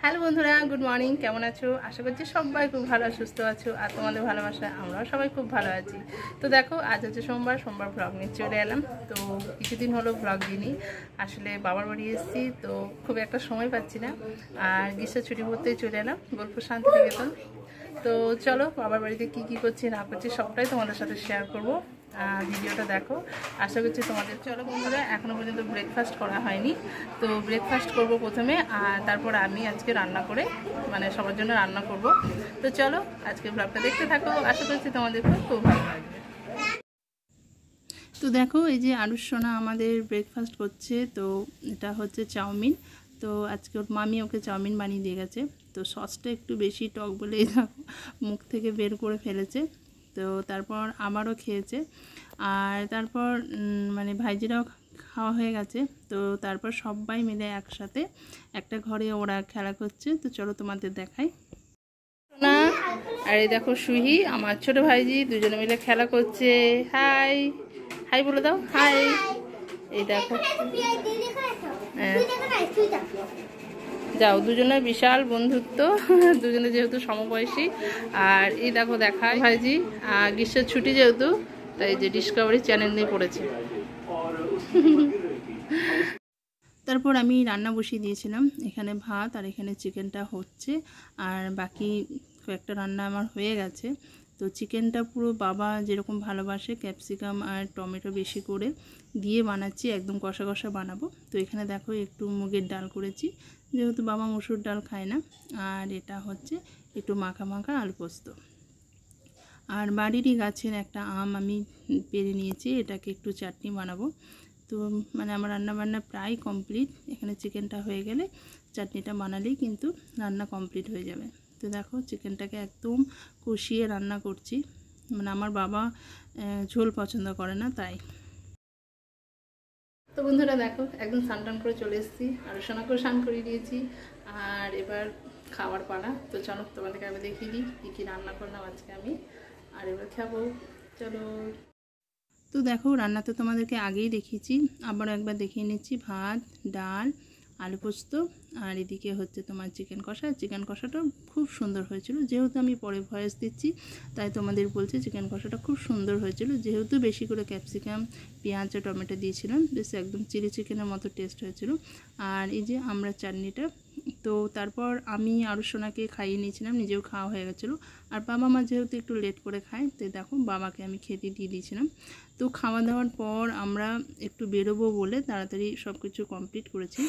Hello বন্ধুরা, good morning. কেমন আছো? আশা করছি সবাই খুব ভালো সুস্থ আছো, আর তোমাদের ভালোবাসায় আমরাও সবাই খুব ভালো আছি। তো দেখো, আজ হচ্ছে সোমবার ভ্লগ নিয়ে চলে এলাম। তো কিছুদিন হলো ভ্লগ দিইনি, আসলে বাবার বাড়ি এসেছি, তো খুব একটা সময় পাচ্ছি না। আর গ্রীষ্মের ছুটি পড়তেই চলে এলাম বোলপুর শান্তিনিকেতন। তো চলো, বাবার বাড়িতে কি করছি না করছি সবটাই তোমাদের সাথে শেয়ার করব। ভিডিওটা দেখো, আশা করছি তোমাদের। চলো বন্ধুরা, এখনও পর্যন্ত ব্রেকফাস্ট করা হয়নি, তো ব্রেকফাস্ট করব প্রথমে, আর তারপর আমি আজকে রান্না করে সবার জন্য রান্না করব। তো চলো, আজকে ব্লগটা দেখতে থাকো, আশা করছি তোমাদের খুব ভালো লাগবে। তো দেখো, এই যে আরুষ সোনা আমাদের ব্রেকফাস্ট করছে। তো এটা হচ্ছে চাউমিন। তো আজকে ওর মামি ওকে চাউমিন বানিয়ে দিয়ে গেছে। তো সসটা একটু বেশি টক বলে দেখো মুখ থেকে বের করে ফেলেছে। তো তারপর আমারও খেয়েছে, আর তারপর ভাইজিরাও খাওয়া হয়ে গেছে। তো তারপর সবাই মিলে একসাথে একটা ঘরে ওরা খেলা করছে। তো চলো তোমাদের দেখাই না। আর এই দেখো সুহি, আমার ছোট ভাইজি, দুজনে মিলে খেলা করছে। হাই হাই বলে দাও, হাই। এই দেখো, যাও, দুজনে বিশাল বন্ধুত্ব, দুজনে যেহেতু সমবয়সী। আর এই দেখো দেখায় ভাইজি, গ্রীষ্মের ছুটি যেহেতু, তাই যে ডিসকভারি চ্যানেল নিয়ে পড়েছে। তারপর আমি রান্না বসিয়ে দিয়েছিলাম, এখানে ভাত আর এখানে চিকেনটা হচ্ছে, আর বাকি কয়েকটা রান্না আমার হয়ে গেছে। তো চিকেনটা পুরো বাবা যেরকম ভালোবাসে, ক্যাপসিকাম আর টমেটো বেশি করে দিয়ে বানাচ্ছি, একদম কষা কষা বানাবো। তো এখানে দেখো একটু মুগের ডাল করেছি, যেহেতু বাবা মসুর ডাল খায় না। আর এটা হচ্ছে একটু মাখা মাখা আলু পোস্ত। আর বাড়িরই গাছের একটা আম আমি পেরে নিয়েছি, এটাকে একটু চাটনি বানাবো। তো আমার রান্নাবান্না প্রায় কমপ্লিট। এখানে চিকেনটা হয়ে গেলে চাটনিটা বানালেই কিন্তু রান্না কমপ্লিট হয়ে যাবে। তো দেখো, চিকেনটাকে একদম কষিয়ে রান্না করছি, আমার বাবা ঝোল পছন্দ করে না, তাই। তো বন্ধুরা দেখো, একদম স্নান করে চলে এসেছি, আর সোনা করে স্নান করিয়ে দিয়েছি। আর এবার খাবার পাড়া। তো চলো তোমাদেরকে আমি দেখিয়ে দিই কী রান্না করলাম আজকে আমি, আর এবার খাবো। চলো। তো দেখো, রান্না তো তোমাদেরকে আগেই দেখিয়েছি, আবারও একবার দেখিয়ে নিচ্ছি। ভাত, ডাল, আলু পোস্ত, আর এদিকে হচ্ছে তোমার চিকেন কষা। চিকেন কষাটা খুব সুন্দর হয়েছিল, যেহেতু আমি পরে ভয়েস দিচ্ছি তাই তোমাদের বলছি চিকেন কষাটা খুব সুন্দর হয়েছিল, যেহেতু বেশি করে ক্যাপসিকাম, পেঁয়াজ আর টমেটো দিয়েছিলাম, বেশ একদম চিলি চিকেনের মতো টেস্ট হয়েছিল। আর এই যে আমরা চাটনিটা। তো তারপর আমি আরও সোনাকে খাইয়ে নিয়েছিলাম, নিজেও খাওয়া হয়ে গেছিলো। আর বাবা মা যেহেতু একটু লেট করে খায়, তো দেখো বাবাকে আমি খেতে দিয়ে দিয়েছিলাম। তো খাওয়া দাওয়ার পর আমরা একটু বেরোবো বলে তাড়াতাড়ি সব কিছু কমপ্লিট করেছি।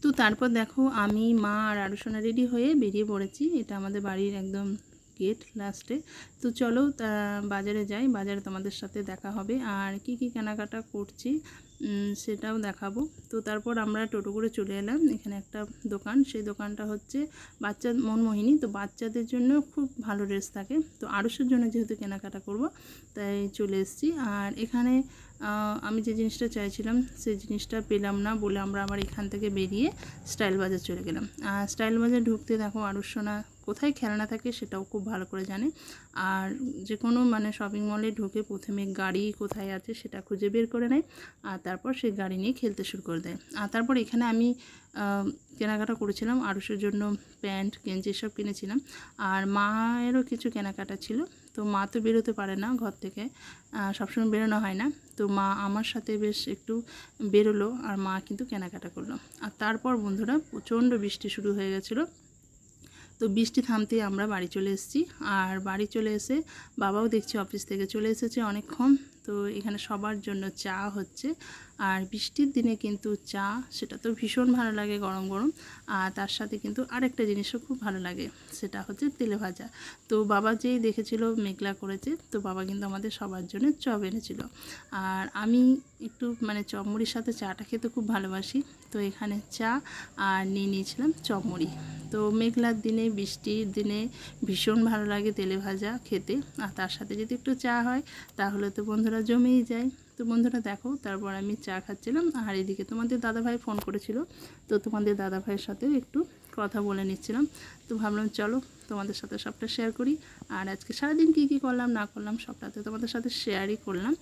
তো তারপর দেখো, আমি, মা আর আরও সোনা রেডি হয়ে বেরিয়ে পড়েছি। এটা আমাদের বাড়ির একদম গেট লাস্টে। তো চলো বাজারে যাই, বাজারে তোমাদের সাথে দেখা হবে, আর কি কেনাকাটা করছি সেটাও দেখাবো। তো তারপর আমরা টোটো করে চলে এলাম, এখানে একটা দোকান, সেই দোকানটা হচ্ছে বাচ্চা মনমোহিনী। তো বাচ্চাদের জন্য খুব ভালো ড্রেস থাকে, তো আরুষের জন্য যেহেতু কেনাকাটা করব তাই চলে এসেছি। আর এখানে আমি যে জিনিসটা চাইছিলাম সেই জিনিসটা পেলাম না বলে আমরা আবার এখান থেকে বেরিয়ে স্টাইল বাজার চলে গেলাম। আর স্টাইল বাজার ঢুকতে দেখো, আরুষ সোনা কোথায় খেলনা থাকে সেটাও খুব ভালো করে জানে। আর যে কোনো শপিং মলে ঢুকে প্রথমে গাড়ি কোথায় আছে সেটা খুঁজে বের করে নেয়, আর তারপর সেই গাড়ি নিয়ে খেলতে শুরু করে দেয়। আর তারপর এখানে আমি কেনাকাটা করেছিলাম, আরুষের জন্য প্যান্ট গেঞ্জি সব কিনেছিলাম। আর মায়েরও কিছু কেনাকাটা ছিল। তো মা তো বেরোতে পারে না ঘর থেকে, সবসময় বেরোনো হয় না। তো মা আমার সাথে বেশ একটু বেরোলো, আর মা কিন্তু কেনাকাটা করলো। আর তারপর বন্ধুরা প্রচণ্ড বৃষ্টি শুরু হয়ে গেছিলো। তো বৃষ্টি থামতেই আমরা বাড়ি চলে এসেছি। আর বাড়ি চলে এসে বাবাও দেখছি অফিস থেকে চলে এসেছে অনেকক্ষণ। তো এখানে সবার জন্য চা হচ্ছে, আর বৃষ্টির দিনে কিন্তু চা সেটা তো ভীষণ ভালো লাগে গরম গরম। আর তার সাথে কিন্তু আরেকটা জিনিসও খুব ভালো লাগে, সেটা হচ্ছে তেলে ভাজা। তো বাবা যেই দেখেছিল মেঘলা করেছে, তো বাবা কিন্তু আমাদের সবার জন্য চপ এনেছিল। আর আমি একটু চপ মুড়ির সাথে চাটা খেতে খুব ভালোবাসি, তো এখানে চা আর নিয়ে নিয়েছিলাম চপ মুড়ি। তো মেঘলার দিনে, বৃষ্টির দিনে ভীষণ ভালো লাগে তেলে ভাজা খেতে, আর তার সাথে যদি একটু চা হয় তাহলে তো বন্ধুরা জমেই যায়। তো বন্ধুরা দেখো, তারপর আমি চা খাচ্ছিলাম, আর এদিকে তোমাদের দাদাভাই ফোন করেছিল, তো তোমাদের দাদাভাইয়ের সাথেও একটু কথা বলে নিচ্ছিলাম। তো ভাবলাম চলো তোমাদের সাথে সবটা শেয়ার করি। আর আজকে সারাদিন কী করলাম না করলাম সবটা তো তোমাদের সাথে শেয়ারই করলাম।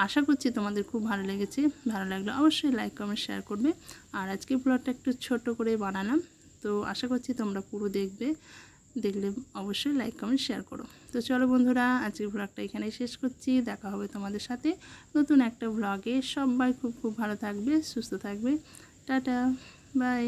আশা করছি তোমাদের খুব ভালো লেগেছে, ভালো লাগলো অবশ্যই লাইক কমেন্ট শেয়ার করবে। আর আজকে ব্লগটা একটু ছোট করে বানালাম, তো আশা করছি তোমরা পুরো দেখবে, দেখলে অবশ্যই লাইক কমেন্ট শেয়ার করো। তো চলো বন্ধুরা, আজকের ব্লগটা এখানেই শেষ করছি। দেখা হবে তোমাদের সাথে নতুন একটা ব্লগে। সবাই খুব খুব ভালো থাকবে, সুস্থ থাকবে। Tata, by.